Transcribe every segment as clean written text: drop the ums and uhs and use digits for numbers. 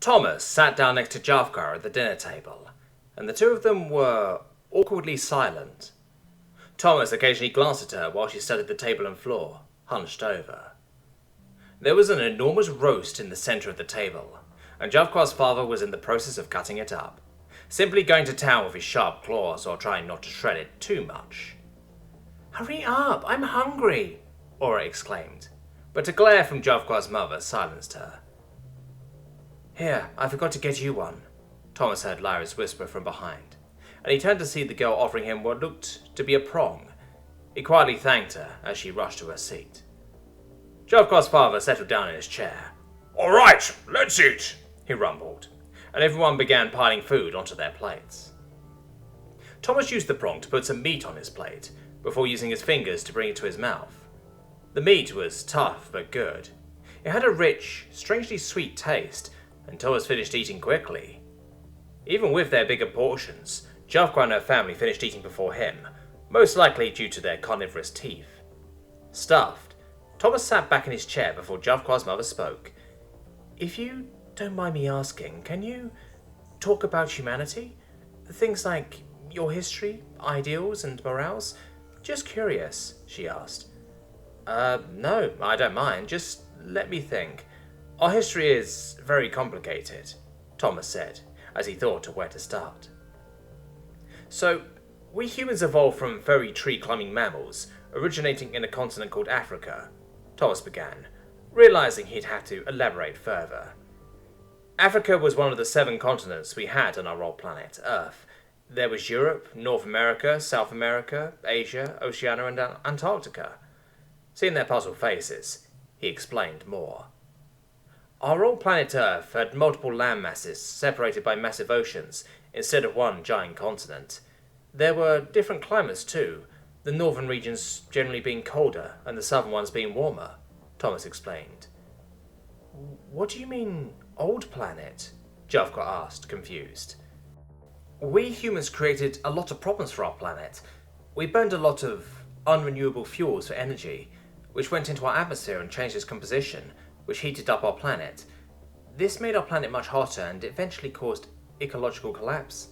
Thomas sat down next to Javkar at the dinner table, and the two of them were awkwardly silent. Thomas occasionally glanced at her while she studied the table and floor, hunched over. There was an enormous roast in the centre of the table, and Javkar's father was in the process of cutting it up, simply going to town with his sharp claws or trying not to shred it too much. "Hurry up, I'm hungry," Aura exclaimed, but a glare from Javkar's mother silenced her. "Here, I forgot to get you one," Thomas heard Lyra's whisper from behind, and he turned to see the girl offering him what looked to be a prong. He quietly thanked her as she rushed to her seat. Javkar's father settled down in his chair. "All right, let's eat," he rumbled, and everyone began piling food onto their plates. Thomas used the prong to put some meat on his plate, before using his fingers to bring it to his mouth. The meat was tough but good. It had a rich, strangely sweet taste, and Thomas finished eating quickly. Even with their bigger portions, Javkar and her family finished eating before him, most likely due to their carnivorous teeth. Stuffed, Thomas sat back in his chair before Javkar's mother spoke. "If you don't mind me asking, can you talk about humanity? Things like your history, ideals, and morals? Just curious," she asked. No, I don't mind. Just let me think. Our history is very complicated," Thomas said, as he thought of where to start. "So, we humans evolved from very tree-climbing mammals, originating in a continent called Africa," Thomas began, realizing he'd have to elaborate further. Africa was one of the 7 continents we had on our old planet, Earth. There was Europe, North America, South America, Asia, Oceania, and Antarctica. Seeing their puzzled faces, he explained more. Our old planet Earth had multiple land masses separated by massive oceans instead of one giant continent. There were different climates too, the northern regions generally being colder and the southern ones being warmer, Thomas explained. "What do you mean, old planet?" Javkar asked, confused. "We humans created a lot of problems for our planet. We burned a lot of unrenewable fuels for energy, which went into our atmosphere and changed its composition, which heated up our planet. This made our planet much hotter and eventually caused ecological collapse,"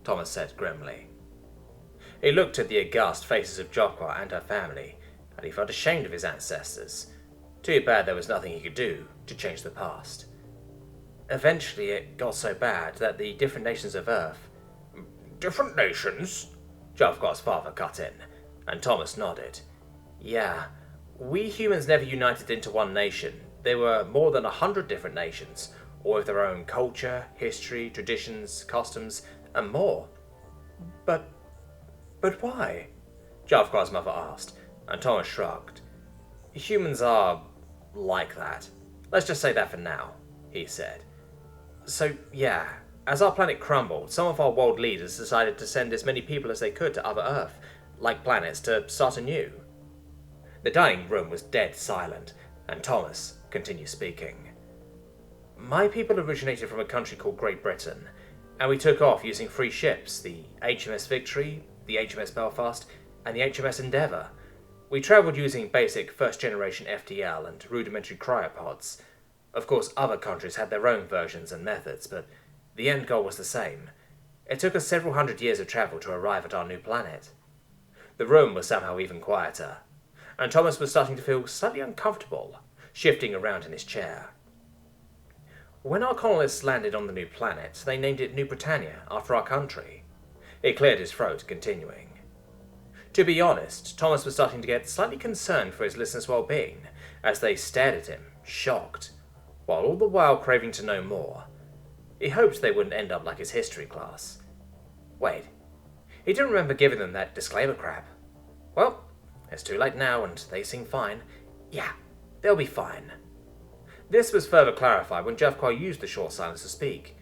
Thomas said grimly. He looked at the aghast faces of Javkar and her family, and he felt ashamed of his ancestors. Too bad there was nothing he could do to change the past. Eventually it got so bad that the different nations of Earth... "Different nations?" Javkar's father cut in, and Thomas nodded. "Yeah, we humans never united into one nation. There were more than 100 different nations, all with their own culture, history, traditions, customs, and more." But why?" Javkar's mother asked, and Thomas shrugged. "Humans are like that. Let's just say that for now," he said. "So, yeah, as our planet crumbled, some of our world leaders decided to send as many people as they could to other Earth, like planets, to start anew." The dining room was dead silent, and Thomas continued speaking. "My people originated from a country called Great Britain, and we took off using 3 ships, the HMS Victory, the HMS Belfast, and the HMS Endeavour. We travelled using basic first-generation FTL and rudimentary cryopods. Of course, other countries had their own versions and methods, but the end goal was the same. It took us several hundred years of travel to arrive at our new planet." The room was somehow even quieter, and Thomas was starting to feel slightly uncomfortable, shifting around in his chair. "When our colonists landed on the new planet, they named it New Britannia after our country." He cleared his throat, continuing. To be honest, Thomas was starting to get slightly concerned for his listeners' well-being, as they stared at him, shocked, while all the while craving to know more. He hoped they wouldn't end up like his history class. Wait, he didn't remember giving them that disclaimer crap. Well, it's too late now and they seem fine. Yeah, they'll be fine. This was further clarified when Javkar used the short silence to speak.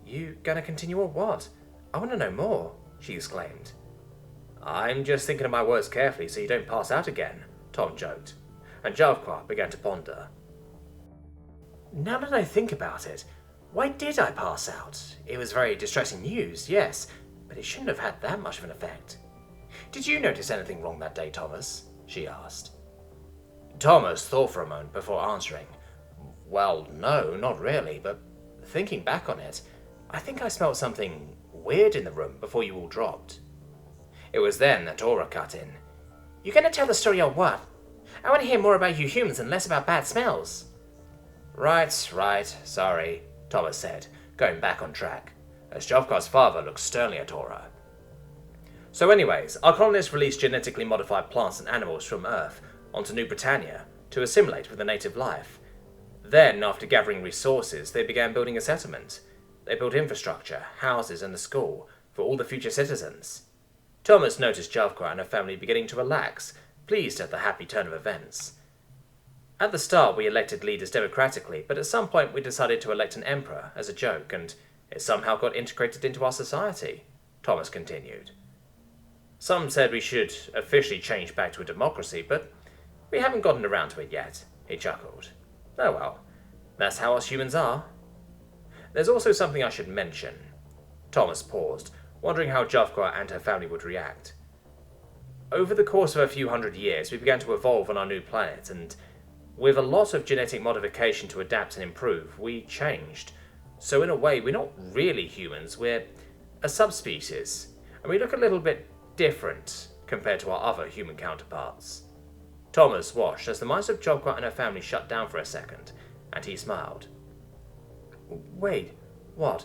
"You gonna continue or what? I want to know more," she exclaimed. "I'm just thinking of my words carefully so you don't pass out again," Tom joked, and Javkar began to ponder. "Now that I think about it, why did I pass out? It was very distressing news, yes, but it shouldn't have had that much of an effect. Did you notice anything wrong that day, Thomas?" she asked. Thomas thought for a moment before answering. "Well, no, not really, but thinking back on it, I think I smelled something weird in the room before you all dropped. It was then that Aura cut in. You gonna tell the story or what? I want to hear more about you humans and less about bad smells. Right, sorry, Thomas said, going back on track, as Jovkar's father looked sternly at Aura. So anyways, our colonists released genetically modified plants and animals from Earth onto New Britannia to assimilate with the native life. Then, after gathering resources, they began building a settlement. They built infrastructure, houses and a school for all the future citizens. Thomas noticed Jovkar and her family beginning to relax, pleased at the happy turn of events. At the start we elected leaders democratically, but at some point we decided to elect an emperor as a joke, and it somehow got integrated into our society, Thomas continued. Some said we should officially change back to a democracy, but we haven't gotten around to it yet, he chuckled. Oh well, that's how us humans are. There's also something I should mention. Thomas paused, wondering how Jovkar and her family would react. Over the course of a few hundred years, we began to evolve on our new planet, and with a lot of genetic modification to adapt and improve, we changed. So in a way, we're not really humans, we're a subspecies, and we look a little bit different compared to our other human counterparts. Thomas watched as the minds of Jovkar and her family shut down for a second, and he smiled. Wait, what?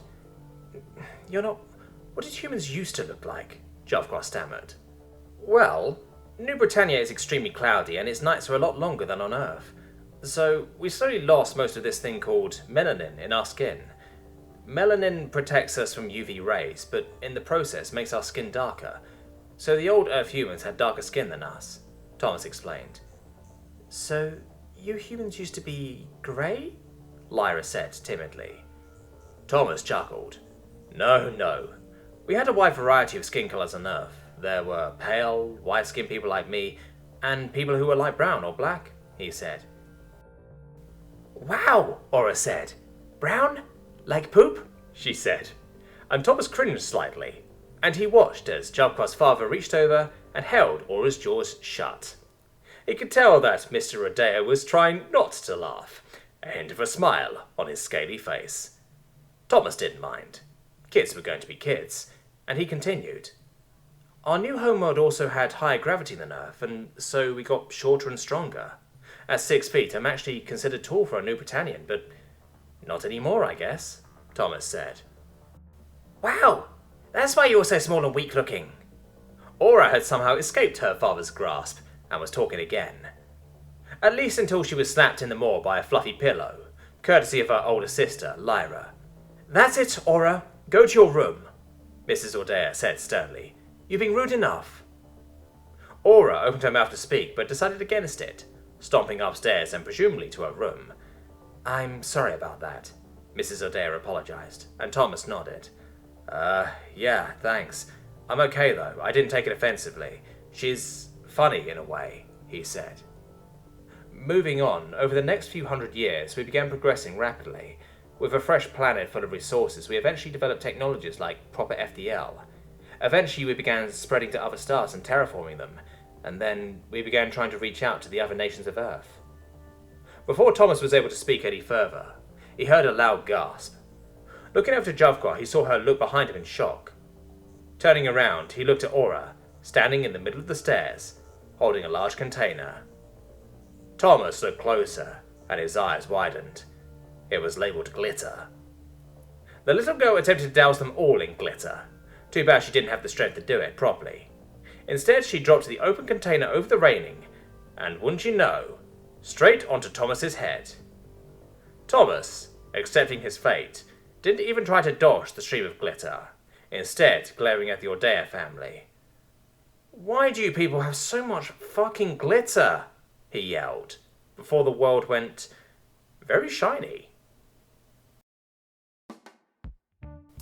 You're not... What did humans used to look like? Jovkar stammered. Well, New Britannia is extremely cloudy and its nights are a lot longer than on Earth. So we slowly lost most of this thing called melanin in our skin. Melanin protects us from UV rays, but in the process makes our skin darker. So the old Earth humans had darker skin than us, Thomas explained. So you humans used to be grey? Lyra said timidly. Thomas chuckled. No. We had a wide variety of skin colours on Earth. There were pale, white-skinned people like me, and people who were light brown or black, he said. Wow, Aura said. Brown? Like poop? She said. And Thomas cringed slightly, and he watched as Jovkar's father reached over and held Aura's jaws shut. He could tell that Mr. Rodeo was trying not to laugh, a hint of a smile on his scaly face. Thomas didn't mind. Kids were going to be kids, and he continued. Our new homeworld also had higher gravity than Earth, and so we got shorter and stronger. At 6 feet, I'm actually considered tall for a New Britannian, but not anymore, I guess, Thomas said. Wow, that's why you're so small and weak-looking. Aura had somehow escaped her father's grasp and was talking again. At least until she was slapped in the maw by a fluffy pillow, courtesy of her older sister, Lyra. That's it, Aura. Go to your room, Mrs. Ordea said sternly. You've been rude enough. Aura opened her mouth to speak, but decided against it, stomping upstairs and presumably to her room. I'm sorry about that, Mrs. Ordea apologized, and Thomas nodded. Yeah, thanks. I'm okay though, I didn't take it offensively. She's funny in a way, he said. Moving on, over the next few hundred years, we began progressing rapidly. With a fresh planet full of resources, we eventually developed technologies like proper FDL. Eventually, we began spreading to other stars and terraforming them, and then we began trying to reach out to the other nations of Earth. Before Thomas was able to speak any further, he heard a loud gasp. Looking over to Jovkar, he saw her look behind him in shock. Turning around, he looked at Aura, standing in the middle of the stairs, holding a large container. Thomas looked closer, and his eyes widened. It was labelled glitter. The little girl attempted to douse them all in glitter. Too bad she didn't have the strength to do it properly. Instead, she dropped the open container over the railing, and wouldn't you know, straight onto Thomas's head. Thomas, accepting his fate, didn't even try to dodge the stream of glitter, instead glaring at the Ordea family. Why do you people have so much fucking glitter? He yelled, before the world went very shiny.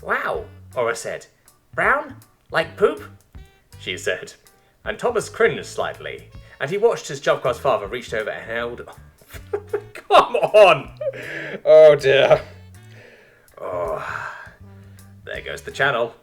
Wow, Aura said. Brown? Like poop? She said, and Thomas cringed slightly, and he watched as Jovkar's father reached over and held... Come on! Oh dear. Oh, there goes the channel.